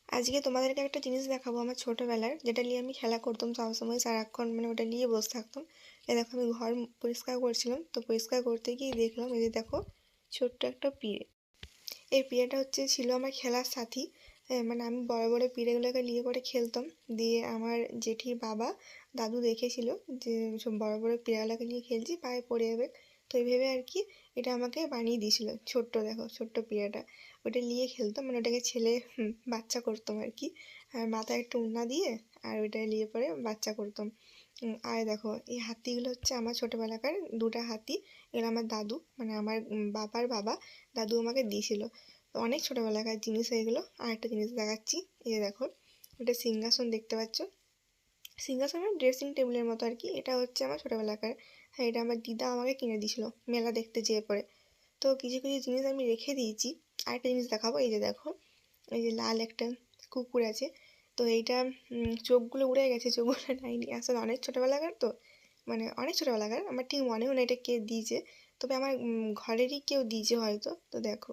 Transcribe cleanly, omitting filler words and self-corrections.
আজকে তোমাদেরকে একটা জিনিস দেখাবো আমার ছোটবেলার, যেটা নিয়ে আমি খেলা করতাম সবসময় সারাক্ষণ, মানে ওটা নিয়ে বসে থাকতাম। এই দেখো, আমি ঘর পরিষ্কার করছিলাম, তো পরিষ্কার করতে গিয়ে দেখলাম এই যে দেখো, ছোট্ট একটা পিঁড়ে। এই পিঁড়েটা ছিল আমার খেলার সাথী। মানে আমি বড় বড় পিঁড়েগুলোকে নিয়ে করে খেলতাম। দিয়ে আমার জেঠির বাবা দাদু দেখেছিল যে সব বড় বড় পিঁড়াগুলোকে নিয়ে খেলছি, পায়ে পড়ে যাবে। তো এই ভেবে আর কি এটা আমাকে বানিয়ে দিয়েছিল। ছোট্ট দেখো, ছোট্ট পিঁড়েটা, ওটা নিয়ে খেলতাম, মানে ওটাকে ছেলে বাচ্চা করতাম আর কি। আর মাথায় একটু উন্না দিয়ে আর ওইটা নিয়ে পরে বাচ্চা করতাম। আর দেখো, এই হাতিগুলো হচ্ছে আমার ছোটোবেলাকার দুটো হাতি। এগুলো আমার দাদু, মানে আমার বাবার বাবা দাদু আমাকে দিয়েছিল। তো অনেক ছোটোবেলাকার জিনিস এগুলো। আর একটা জিনিস দেখাচ্ছি, এই যে দেখো, এটা সিংহাসন দেখতে পাচ্ছ। সিংহাসন মানে ড্রেসিং টেবিলের মতো আর কি। এটা হচ্ছে আমার ছোটোবেলাকার। হ্যাঁ, এটা আমার দিদা আমাকে কিনে দিয়েছিল মেলা দেখতে যেয়ে পরে। তো কিছু কিছু জিনিস আমি রেখে দিয়েছি। আরেকটা জিনিস দেখাবো, এই যে দেখো, এই যে লাল একটা কুকুর আছে। তো এইটা চোখগুলো উড়ে গেছে, চোখগুলো নাইনি, আসলে অনেক ছোটোবেলাকার তো, মানে অনেক ছোটোবেলাকার, আমার ঠিক মনেও নেই এটা কে দিয়েছে। তবে আমার ঘরেরই কেউ দিয়েছে হয়তো। তো দেখো,